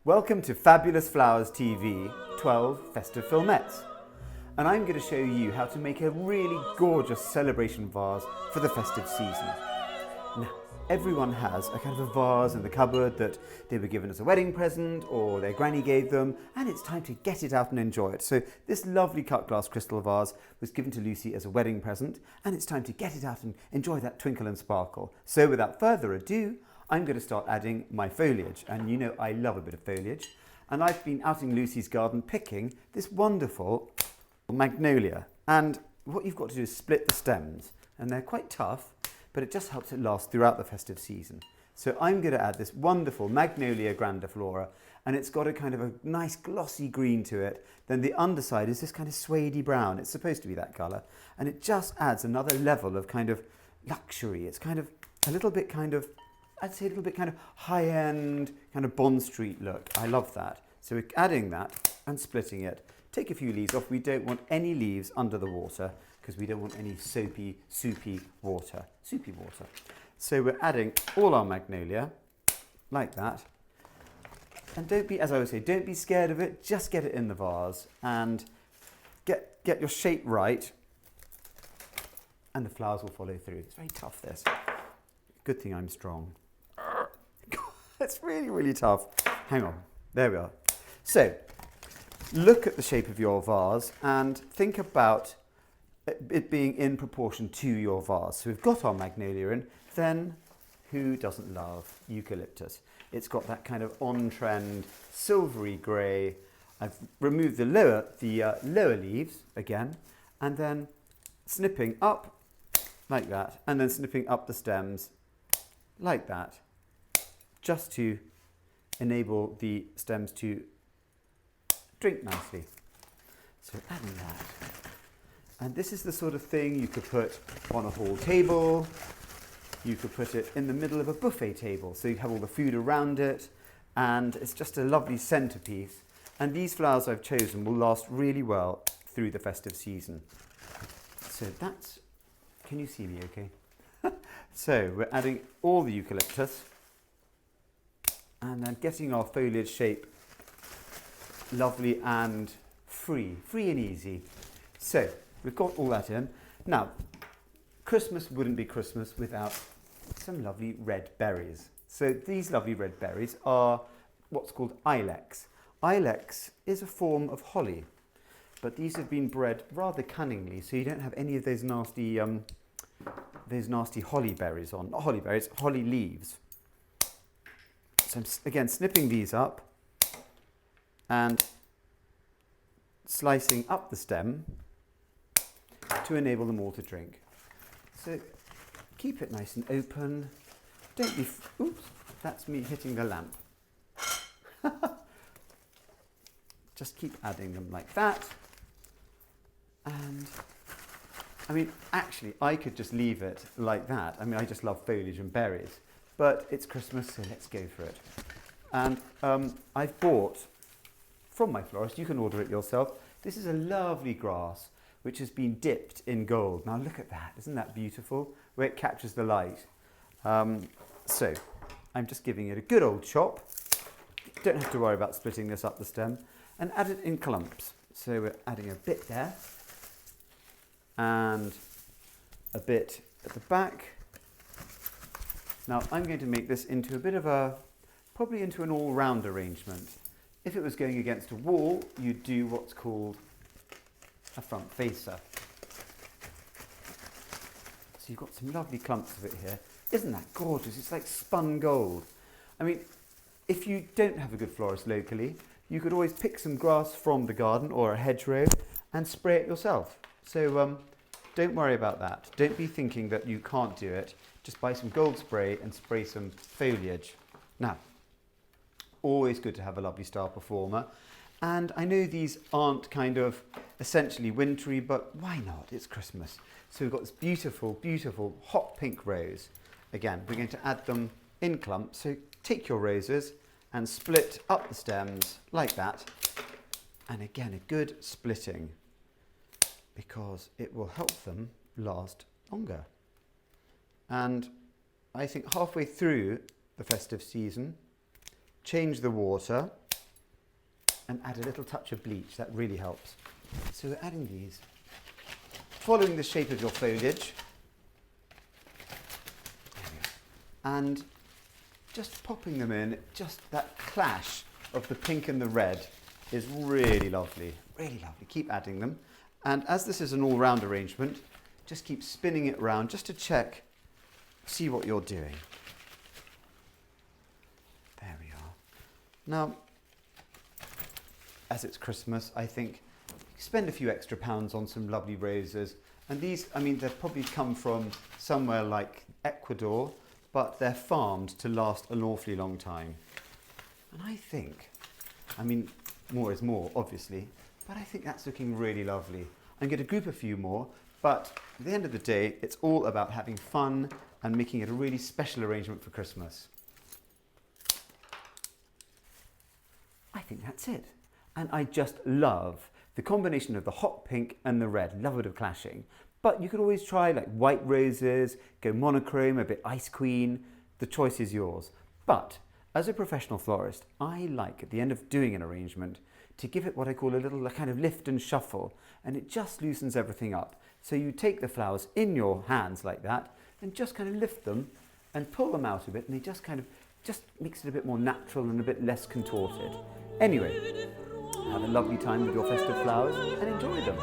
Welcome to Fabulous Flowers TV 12 Festive Filmettes. And I'm going to show you how to make a really gorgeous celebration vase for the festive season. Now, everyone has a kind of a vase in the cupboard that they were given as a wedding present or their granny gave them, and it's time to get it out and enjoy it. So this lovely cut glass crystal vase was given to Lucy as a wedding present, and it's time to get it out and enjoy that twinkle and sparkle. So without further ado, I'm going to start adding my foliage, and you know I love a bit of foliage, and I've been out in Lucy's garden picking this wonderful magnolia. And what you've got to do is split the stems, and they're quite tough, but it just helps it last throughout the festive season. So I'm going to add this wonderful Magnolia grandiflora, and it's got a kind of a nice glossy green to it. Then the underside is this kind of suede brown. It's supposed to be that colour, and it just adds another level of kind of luxury. It's kind of a little bit kind of, I'd say a little bit kind of high-end, kind of Bond Street look. I love that. So we're adding that and splitting it. Take a few leaves off. We don't want any leaves under the water because we don't want any soupy water. So we're adding all our magnolia like that. And don't be, as I would say, don't be scared of it. Just get it in the vase and get your shape right, and the flowers will follow through. It's very tough, this. Good thing I'm strong. It's really, really tough. Hang on, there we are. So, look at the shape of your vase and think about it being in proportion to your vase. So we've got our magnolia in, then who doesn't love eucalyptus? It's got that kind of on-trend silvery grey. I've removed the lower leaves again, and then snipping up like that, and then snipping up the stems like that, just to enable the stems to drink nicely. So adding that. And this is the sort of thing you could put on a hall table. You could put it in the middle of a buffet table, so you have all the food around it, and it's just a lovely centerpiece. And these flowers I've chosen will last really well through the festive season. So that's, can you see me okay? So we're adding all the eucalyptus and then getting our foliage shape lovely and free and easy. So we've got all that in. Now, Christmas wouldn't be Christmas without some lovely red berries. So these lovely red berries are what's called ilex. Ilex is a form of holly, but these have been bred rather cunningly, so you don't have any of those nasty holly berries on. Not holly berries, holly leaves. So I'm again snipping these up and slicing up the stem to enable them all to drink. So keep it nice and open. Don't be, oops, that's me hitting the lamp. Just keep adding them like that. And I mean, actually, I could just leave it like that. I mean, I just love foliage and berries, but it's Christmas, so let's go for it. And I've bought from my florist, you can order it yourself. This is a lovely grass which has been dipped in gold. Now look at that, isn't that beautiful? Where it captures the light. So I'm just giving it a good old chop. Don't have to worry about splitting this up the stem, and add it in clumps. So we're adding a bit there and a bit at the back. Now I'm going to make this into a bit of a, probably into an all-round arrangement. If it was going against a wall, you'd do what's called a front facer. So you've got some lovely clumps of it here. Isn't that gorgeous? It's like spun gold. I mean, if you don't have a good florist locally, you could always pick some grass from the garden or a hedgerow and spray it yourself. So don't worry about that. Don't be thinking that you can't do it. Just buy some gold spray and spray some foliage. Now, always good to have a lovely star performer. And I know these aren't kind of essentially wintry, but why not? It's Christmas. So we've got this beautiful, beautiful hot pink rose. Again, we're going to add them in clumps. So take your roses and split up the stems like that. And again, a good splitting, because it will help them last longer. And I think halfway through the festive season, change the water and add a little touch of bleach. That really helps. So we're adding these, following the shape of your foliage. And just popping them in, just that clash of the pink and the red is really lovely, really lovely. Keep adding them. And as this is an all-round arrangement, just keep spinning it around just to check, see what you're doing. There we are. Now, as it's Christmas, I think spend a few extra pounds on some lovely roses. And these, I mean, they've probably come from somewhere like Ecuador, but they're farmed to last an awfully long time. And I think, I mean, more is more, obviously, but I think that's looking really lovely. I'm going to group a few more, but at the end of the day, it's all about having fun and making it a really special arrangement for Christmas. I think that's it. And I just love the combination of the hot pink and the red. Love it of clashing. But you could always try like white roses, go monochrome, a bit ice queen. The choice is yours. But as a professional florist, I like at the end of doing an arrangement to give it what I call a little kind of lift and shuffle, and it just loosens everything up. So you take the flowers in your hands like that and just kind of lift them and pull them out a bit, and they just kind of just makes it a bit more natural and a bit less contorted. Anyway, have a lovely time with your festive flowers and enjoy them.